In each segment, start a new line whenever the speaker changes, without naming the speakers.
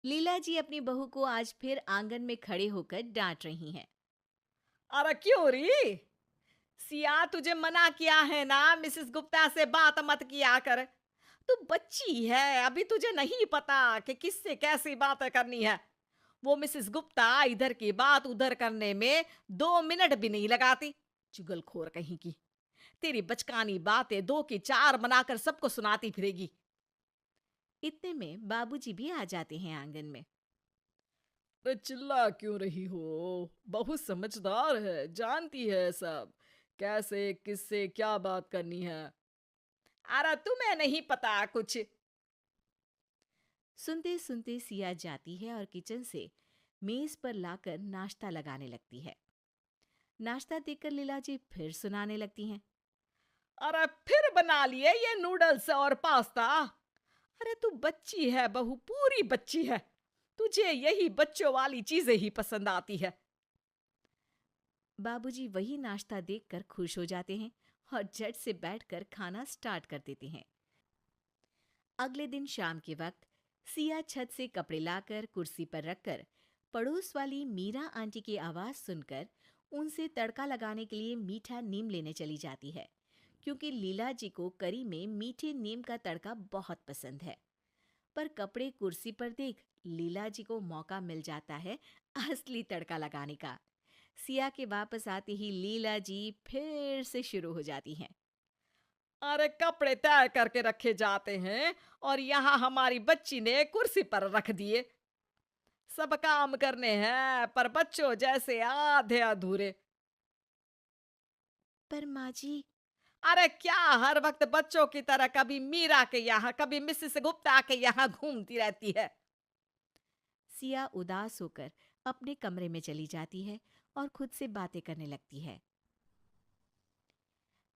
लीला जी अपनी बहू को आज फिर आंगन में खड़े होकर डांट रही हैं।
अरे क्यों री? सिया तुझे मना किया है ना, मिसेस गुप्ता से बात मत किया कर। तू बच्ची है, अभी तुझे नहीं पता कि किससे कैसी बातें करनी है। वो मिसेस गुप्ता इधर की बात उधर करने में 2 मिनट भी नहीं लगाती। चुगलखोर कहीं की। तेरी बचकानी बातें दो की चार बनाकर सबको सुनाती फिरेगी।
इतने में बाबूजी भी आ जाते हैं आंगन में।
अरे चिल्ला क्यों रही हो? बहुत समझदार है, जानती है सब, कैसे किससे क्या बात करनी है। अरे तुम्हें नहीं पता कुछ।
सुनते सुनते सिया जाती है और किचन से मेज पर लाकर नाश्ता लगाने लगती है। नाश्ता देखकर लीला जी फिर सुनाने लगती हैं।
अरे फिर बना लिए ये नूडल्स और पास्ता। अरे तू बच्ची है बहू, पूरी बच्ची है। तुझे यही बच्चों वाली चीजें ही पसंद आती है।
बाबूजी वही नाश्ता देखकर खुश हो जाते हैं और झट से बैठकर खाना स्टार्ट कर देते हैं। अगले दिन शाम के वक्त सिया छत से कपड़े लाकर कुर्सी पर रखकर पड़ोस वाली मीरा आंटी की आवाज सुनकर उनसे तड़का लगाने के लिए मीठा नीम लेने चली जाती है, क्योंकि लीला जी को करी में मीठे नीम का तड़का बहुत पसंद है। पर कपड़े कुर्सी पर देख लीला जी को मौका मिल जाता है असली तड़का लगाने का। सिया के वापस आते ही लीला जी फिर से शुरू हो जाती हैं।
अरे कपड़े तय करके रखे जाते हैं और यहाँ हमारी बच्ची ने कुर्सी पर रख दिए। सब काम करने हैं पर बच्चों जैसे आधे अधूरे।
पर माँ जी।
अरे क्या हर वक्त बच्चों की तरह कभी मीरा के यहाँ कभी मिसेस गुप्ता के यहाँ घूमती रहती है।
सिया उदास होकर अपने कमरे में चली जाती है और खुद से बातें करने लगती है।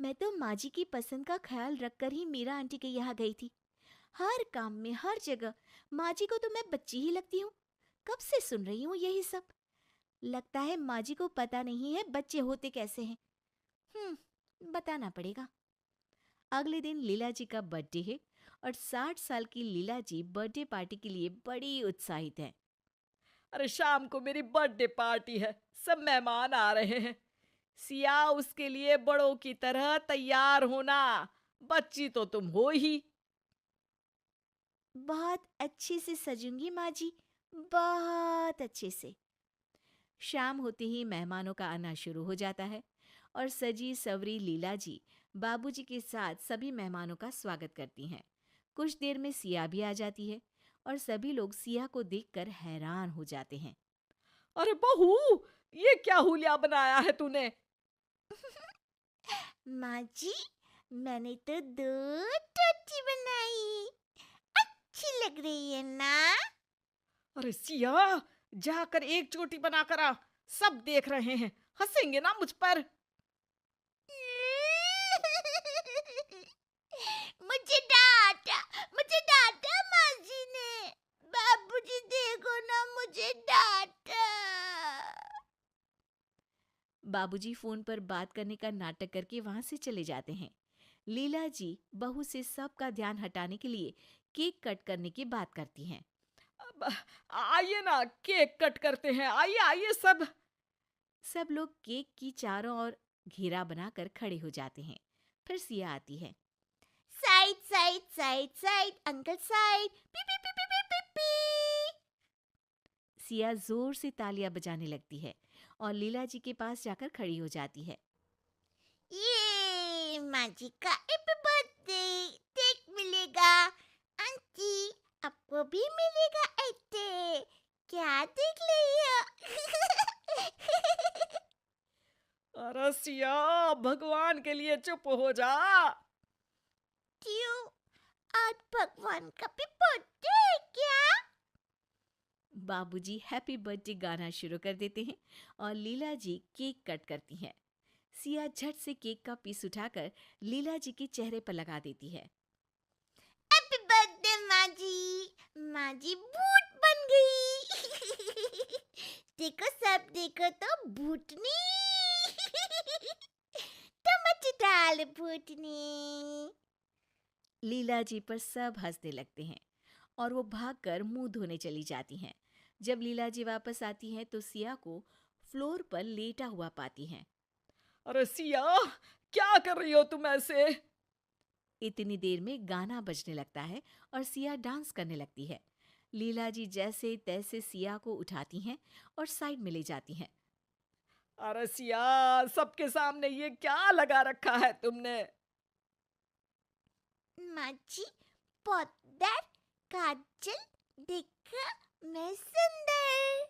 मैं तो माँ जी की पसंद का ख्याल रखकर ही मीरा आंटी के यहाँ गई थी। हर काम में हर जगह माँ जी को तो मैं बच्ची ही लगती हूँ। कब से सुन रही हूँ यही सब। लगता है माँ जी को पता नहीं है बच्चे होते कैसे हैं। बताना पड़ेगा। अगले दिन लीला जी का बर्थडे है और 60 साल की लीला जी बर्थडे पार्टी के लिए बड़ी उत्साहित है।
अरे शाम को मेरी बर्थडे पार्टी है, सब मेहमान आ रहे हैं। सिया उसके लिए बड़ों की तरह तैयार होना। बच्ची तो तुम हो ही।
बहुत अच्छे से सजूंगी माँ जी, बहुत अच्छे से। शाम होते ही मेहमानों का आना शुरू हो जाता है और सजी सवरी लीला जी बाबूजी के साथ सभी मेहमानों का स्वागत करती हैं। कुछ देर में सिया भी आ जाती है और सभी लोग सिया को देखकर हैरान हो जाते हैं।
अरे बहू, ये क्या हुलिया बनाया है तूने?
माँ जी, मैंने तो 2 टोटी बनाई। अच्छी लग रही है ना?
अरे सिया, जाकर एक चोटी बनाकर आ। सब देख रहे हैं, हंसेंगे ना मुझ पर।
मुझे डांटा, मुझे डांटा माँ जी ने। बाबूजी देखो ना, मुझे डांटा। बाबूजी फोन पर बात करने का नाटक करके वहां से चले जाते हैं। लीला जी बहू से सबका ध्यान हटाने के लिए केक कट करने की बात करती हैं।
अब आइए ना, केक कट करते हैं, आइए आइए सब।
सब लोग केक की चारों ओर घेरा बनाकर खड़े हो जाते हैं। फिर सिया आती है। Side side side side uncle side, P P P P P P P. Siya जोर से तालियां बजाने लगती है और लीला जी के पास जाकर खड़ी हो जाती है। ये माँ जी का हैप्पी बर्थडे केक मिलेगा। आंटी, आपको भी मिलेगा ऐसे। क्या देख रही हो?
अरे सिया, भगवान के लिए चुप हो जा।
क्यों? आज भगवान का भी बर्थडे है क्या? बाबूजी हैप्पी बर्थडे गाना शुरू कर देते हैं और लीला जी केक कट करती हैं। सिया झट से केक का पीस उठाकर लीला जी के चेहरे पर लगा देती है। हैप्पी बर्थडे माँ जी। माँ जी भूत बन गई। देखो सब देखो तो भूतनी। टमाटर डाल भूतनी। लीला जी पर सब हंसने लगते हैं और वो भागकर मुंह धोने चली जाती हैं। जब लीला जी वापस आती हैं तो सिया को फ्लोर पर लेटा हुआ पाती हैं।
अरे सिया, क्या कर रही हो तुम ऐसे?
इतनी देर में गाना बजने लगता है और सिया डांस करने लगती है। लीला जी जैसे तैसे सिया को उठाती हैं और साइड में ले जाती हैं।
अरे सिया, सबके सामने ये क्या लगा रखा है तुमने?
माँ जी, पाउडर, काजल, देखा मैं सुंदर।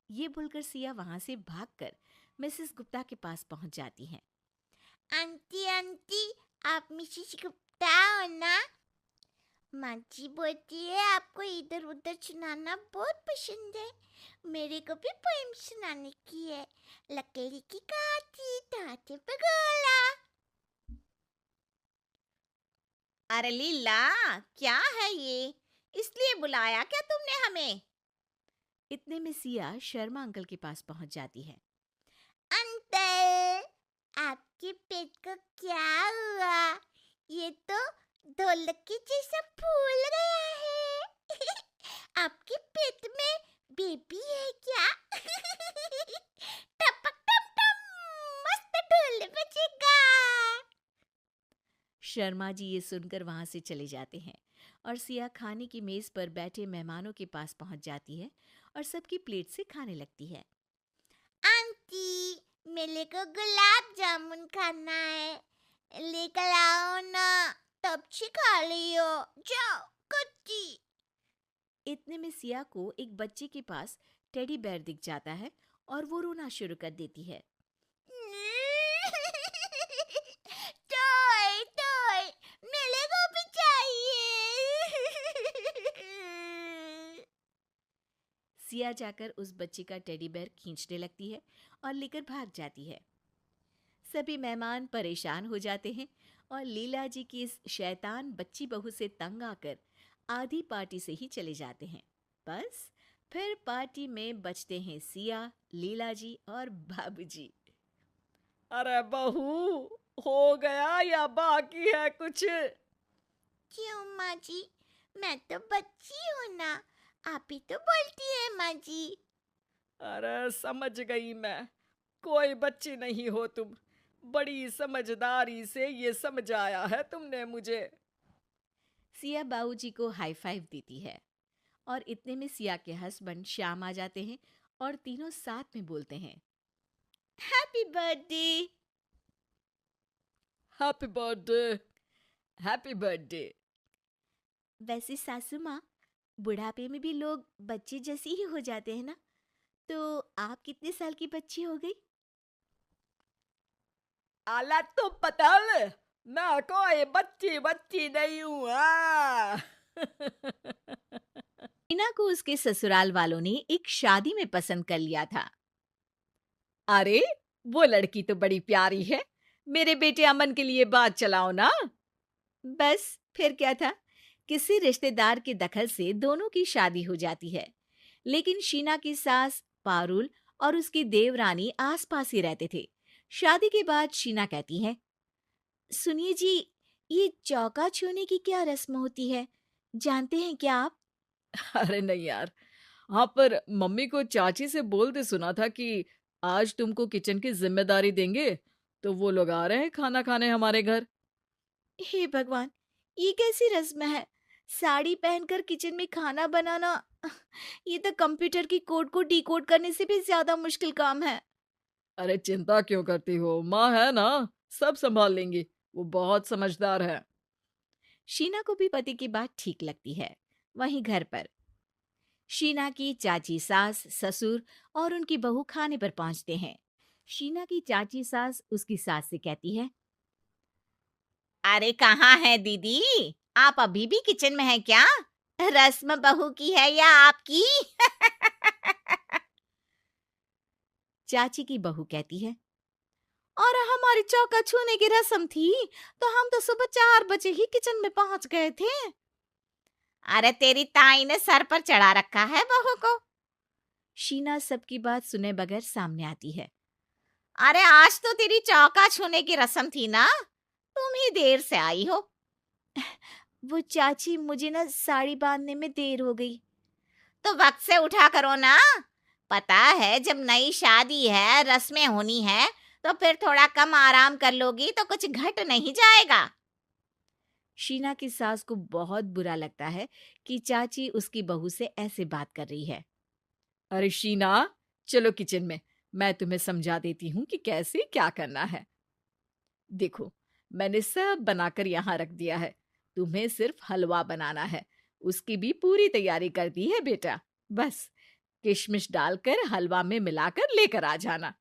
ये बोलकर सिया वहां से भागकर मिसेस गुप्ता के पास पहुंच जाती हैं।
आंटी आंटी, आप मिसेस गुप्ता हो ना? माँ जी बोलती है आपको इधर उधर सुनाना बहुत पसंद है। मेरे को भी पोएम सुनाने की है। लकड़ी की काठी, टाटे पे गोला।
अरे लीला, क्या है ये? इसलिए बुलाया क्या तुमने हमें?
इतने में सिया शर्मा अंकल के पास पहुंच जाती है।
अंकल, आपके पेट को क्या हुआ? ये तो ढोलक के जैसा फूल गया है। आपके पेट में बेबी है क्या? टपक टप टप, मस्त ढोल बजेगा।
शर्मा जी ये सुनकर वहां से चले जाते हैं और सिया खाने की मेज पर बैठे मेहमानों के पास पहुंच जाती है और सबकी प्लेट से खाने लगती है।
आंटी, मेरे को गुलाब जामुन खाना है, लेकर आओ ना। तब से खा लियो, जाओ कुत्ती।
इतने में सिया को एक बच्चे के पास टेडी बेयर दिख जाता है और वो रोना शुरू कर देती है।
टॉय टॉय, मेरे को भी चाहिए।
सिया जाकर उस बच्चे का टेडी बेयर खींचने लगती है और लेकर भाग जाती है। सभी मेहमान परेशान हो जाते हैं और लीला जी की इस शैतान बच्ची बहू से तंग आकर आधी पार्टी से ही चले जाते हैं। बस फिर पार्टी में बचते हैं सिया, लीला जी और बाबूजी।
अरे बहू, हो गया या बाकी है कुछ?
क्यों माँ जी? मैं तो बच्ची हूँ ना, आप ही तो बोलती है माँ जी।
अरे समझ गई मैं, कोई बच्ची नहीं हो तुम। बड़ी समझदारी से ये समझाया है तुमने मुझे।
सिया बाबूजी को हाई फाइव देती है और इतने में सिया के हस्बैंड श्याम आ जाते हैं और तीनों साथ में बोलते हैं,
happy birthday.
Happy birthday, happy birthday.
वैसे सासू माँ, बुढ़ापे में भी लोग बच्चे जैसे ही हो जाते हैं ना, तो आप कितने साल की बच्ची हो गई?
आला तो पतल, मैं कोई बच्ची बच्ची नहीं हूँ।
टीना को उसके ससुराल वालों ने एक शादी में पसंद कर लिया था।
अरे वो लड़की तो बड़ी प्यारी है, मेरे बेटे अमन के लिए बात चलाओ ना।
बस फिर क्या था, किसी रिश्तेदार के दखल से दोनों की शादी हो जाती है। लेकिन शीना की सास पारुल और उसकी देवरानी आसपास ही रहते थे। शादी के बाद शीना कहती है, सुनिए जी, ये चौका छूने की क्या रस्म होती है, जानते हैं क्या आप?
अरे नहीं यार, हाँ पर मम्मी को चाची से बोलते सुना था कि आज तुमको किचन की जिम्मेदारी देंगे, तो वो लोग आ रहे हैं खाना खाने हमारे घर।
हे भगवान, ये कैसी रस्म है? साड़ी पहनकर किचन में खाना बनाना, ये तो कंप्यूटर की कोड को डिकोड करने से भी ज्यादा मुश्किल काम है।
अरे चिंता क्यों करती हो, माँ है ना, सब संभाल लेंगी, वो बहुत समझदार है।
शीना को भी पति की बात ठीक लगती है। वहीं घर पर शीना की चाची सास, ससुर और उनकी बहू खाने पर पहुंचते हैं। शीना की चाची सास उसकी सास से कहती है,
अरे कहाँ है दीदी? आप अभी भी किचन में हैं क्या? रस्म बहू की है या आपकी?
चाची की बहू कहती है, और हमारी चौका छूने की रस्म थी तो हम तो सुबह 4 बजे ही किचन में पहुंच गए थे।
अरे तेरी ताई ने सर पर चढ़ा रखा है बहू को।
शीना सबकी बात सुने बगैर सामने आती है।
अरे आज तो तेरी चौका छूने की रस्म थी ना, तुम ही देर से आई हो। वो चाची मुझे ना साड़ी बांधने में देर हो गई।
तो वक्त से उठा करो ना। पता है जब नई शादी है, रस्में होनी है, तो फिर थोड़ा कम आराम कर लोगी तो कुछ घट नहीं जाएगा।
शीना की सास को बहुत बुरा लगता है कि चाची उसकी बहू से ऐसे बात कर रही है।
अरे शीना, चलो किचन में, मैं तुम्हें समझा देती हूँ कि कैसे क्या करना है। देखो, मैंने सब बनाकर यहाँ रख दिया है, तुम्हें सिर्फ हलवा बनाना है। उसकी भी पूरी तैयारी कर दी है बेटा। बस किशमिश डालकर हलवा में मिलाकर लेकर आ जाना।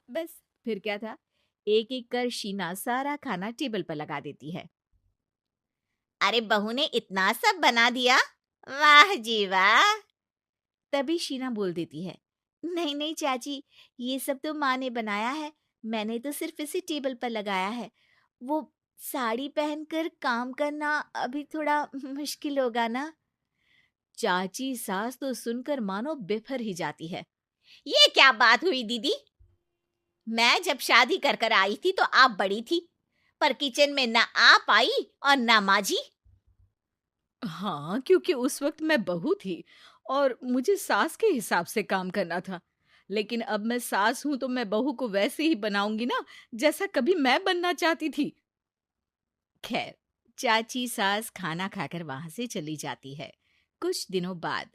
बस फिर क्या था, एक एक कर शीना सारा खाना टेबल पर लगा देती है।
अरे बहू ने इतना सब बना दिया, वाह जी वाह।
तभी शीना बोल देती है,
नहीं नहीं चाची, ये सब तो माँ ने बनाया है, मैंने तो सिर्फ इसे टेबल पर लगाया है। वो साड़ी पहनकर काम करना अभी थोड़ा मुश्किल होगा ना।
चाची सास तो सुनकर मानो बिफर ही जाती है।
ये क्या बात हुई दीदी? मैं जब शादी कर कर आई थी तो आप बड़ी थी, पर किचन में ना आप आई और ना माँ जी।
हाँ, क्योंकि उस वक्त मैं बहू थी और मुझे सास के हिसाब से काम करना था। लेकिन अब मैं सास हूं तो मैं बहू को वैसे ही बनाऊंगी ना, जैसा कभी मैं बनना चाहती थी।
खैर, चाची सास खाना खाकर वहां से चली जाती है। कुछ दिनों बाद,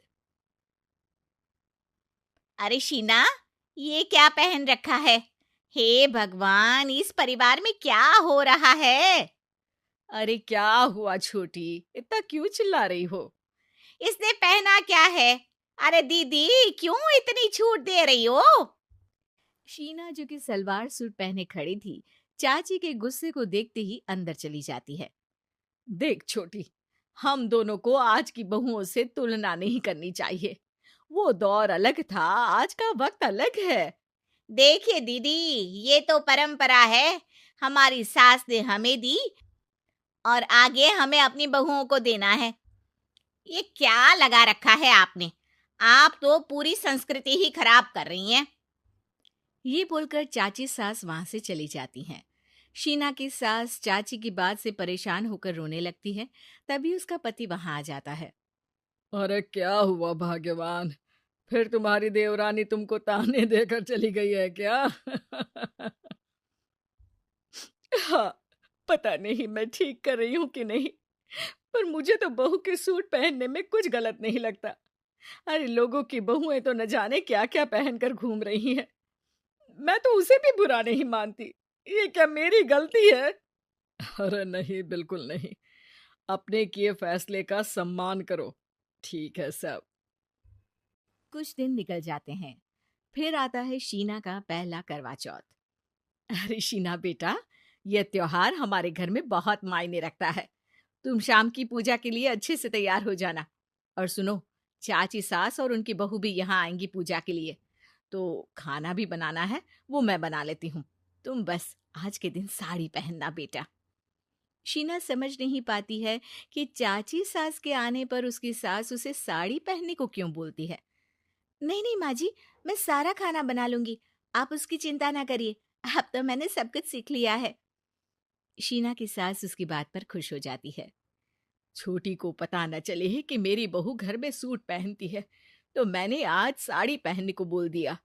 अरे शीना, ये क्या पहन रखा है? हे भगवान, इस परिवार में क्या हो रहा है?
अरे क्या हुआ छोटी, इतना क्यों चिल्ला रही हो?
इसने पहना क्या है? अरे दीदी, क्यों इतनी छूट दे रही हो?
शीना जो कि सलवार सूट पहने खड़ी थी, चाची के गुस्से को देखते ही अंदर चली जाती है।
देख छोटी, हम दोनों को आज की बहुओं से तुलना नहीं करनी चाहिए। वो दौर अलग था, आज का वक्त अलग है।
देखिए दीदी, ये तो परंपरा है, हमारी सास ने हमें दी और आगे हमें अपनी बहुओं को देना है। ये क्या लगा रखा है आपने? आप तो पूरी संस्कृति ही खराब कर रही हैं।
ये बोलकर चाची सास वहां से चली जाती हैं। शीना की सास चाची की बात से परेशान होकर रोने लगती है। तभी उसका पति वहां आ जाता है।
अरे क्या हुआ भाग्यवान, फिर तुम्हारी देवरानी तुमको ताने देकर चली गई है क्या? हाँ, पता नहीं मैं ठीक कर रही हूँ कि नहीं, पर मुझे तो बहू के सूट पहनने में कुछ गलत नहीं लगता। अरे लोगों की बहुएं तो न जाने क्या क्या पहनकर घूम रही हैं। मैं तो उसे भी बुरा नहीं मानती। ये क्या मेरी गलती है? अरे नहीं, बिल्कुल नहीं। अपने किए फैसले का सम्मान करो। ठीक है सब।
कुछ दिन निकल जाते हैं। फिर आता है शीना का पहला करवा चौथ।
अरे शीना बेटा, यह त्योहार हमारे घर में बहुत मायने रखता है। तुम शाम की पूजा के लिए अच्छे से तैयार हो जाना। और सुनो, चाची सास और उनकी बहू भी यहाँ आएंगी पूजा के लिए, तो खाना भी बनाना है, वो मैं बना लेती हूँ। तुम बस आज के दिन साड़ी पहनना बेटा।
शीना समझ नहीं पाती है कि चाची सास के आने पर उसकी सास उसे साड़ी पहनने को क्यों बोलती है।
नहीं नहीं माँ जी, मैं सारा खाना बना लूंगी, आप उसकी चिंता ना करिए, अब तो मैंने सब कुछ सीख लिया है।
शीना की सास उसकी बात पर खुश हो जाती है।
छोटी को पता न चले कि मेरी बहू घर में सूट पहनती है, तो मैंने आज साड़ी पहनने को बोल दिया।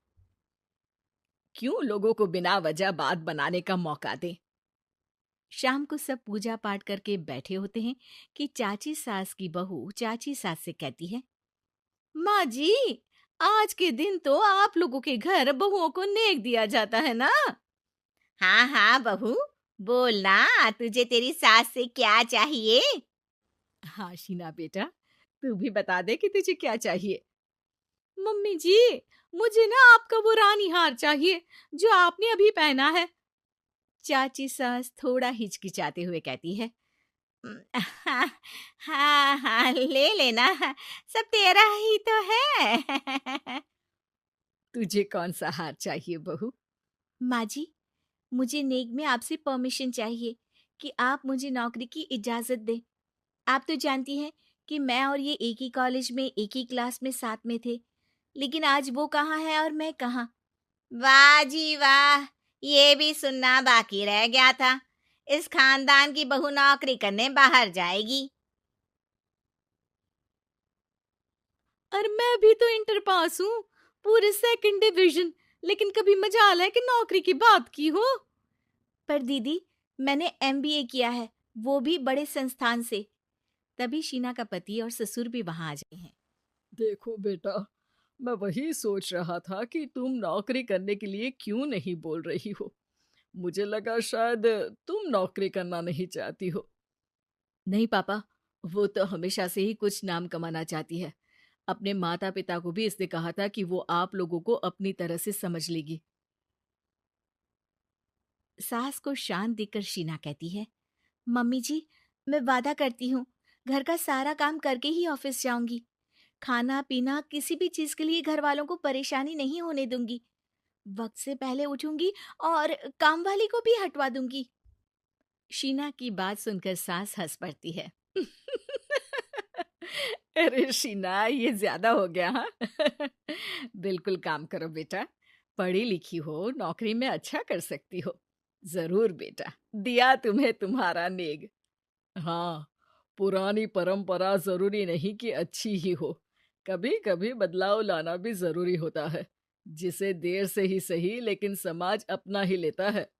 क्यों लोगों को बिना वजह बात बनाने का मौका दें?
शाम को सब पूजा पाठ करके बैठे होते हैं कि चाची सास की बहू चाची सास से कहती है,
माँ जी, आज के दिन तो आप लोगों के घर बहुओं को नेक दिया जाता है ना?
हाँ हाँ बहू, बोलना, तुझे तेरी सास से क्या चाहिए?
हाँ शीना बेटा, तू भी बता दे कि तुझे क्या चाहिए। मम्मी जी, मुझे ना आपका वो रानी हार चाहिए जो आपने अभी पहना है।
चाची सास थोड़ा हिचकिचाते हुए कहती है,
हाँ हाँ हाँ, ले लेना, सब तेरा ही तो है।
तुझे कौन सा हार चाहिए बहू?
माँ जी, मुझे नेक में आपसे परमिशन चाहिए कि आप मुझे नौकरी की इजाजत दें। आप तो जानती हैं कि मैं और ये एक ही कॉलेज में एक ही क्लास में साथ में थे, लेकिन आज वो कहाँ है और मैं कहाँ।
वाह जी वाह, ये भी सुनना बाकी रह गया था। इस खानदान की बहू नौकरी करने बाहर जाएगी।
और मैं भी तो इंटर पास हूँ, पूरे सेकंड डिवीजन, लेकिन कभी मजाल है कि नौकरी की बात की हो। पर दीदी, मैंने एमबीए किया है, वो भी बड़े संस्थान से। तभी शीना का पति और ससुर भी वहां आ जाते हैं।
देखो बेटा, मैं वही सोच रहा था कि तुम नौकरी करने के लिए क्यों नहीं बोल रही हो। मुझे लगा शायद तुम नौकरी करना नहीं चाहती हो।
नहीं पापा, वो तो हमेशा से ही कुछ नाम कमाना चाहती है। अपने माता पिता को भी इसने कहा था कि वो आप लोगों को अपनी तरह से समझ लेगी। सास को शांत देखकर शीना कहती है, मम्मी जी, मैं वादा करती हूँ, घर का सारा काम करके ही ऑफिस जाऊंगी। खाना पीना किसी भी चीज के लिए घर वालों को परेशानी नहीं होने दूंगी। वक्त से पहले उठूंगी और काम वाली को भी हटवा दूंगी। शीना की बात सुनकर सास हंस पड़ती है।
अरे शीना, ये ज्यादा हो गया हाँ। बिल्कुल काम करो बेटा, पढ़ी लिखी हो, नौकरी में अच्छा कर सकती हो। जरूर बेटा, दिया तुम्हें तुम्हारा नेग। हाँ, पुरानी परंपरा जरूरी नहीं कि अच्छी ही हो, कभी कभी बदलाव लाना भी जरूरी होता है, जिसे देर से ही सही लेकिन समाज अपना ही लेता है।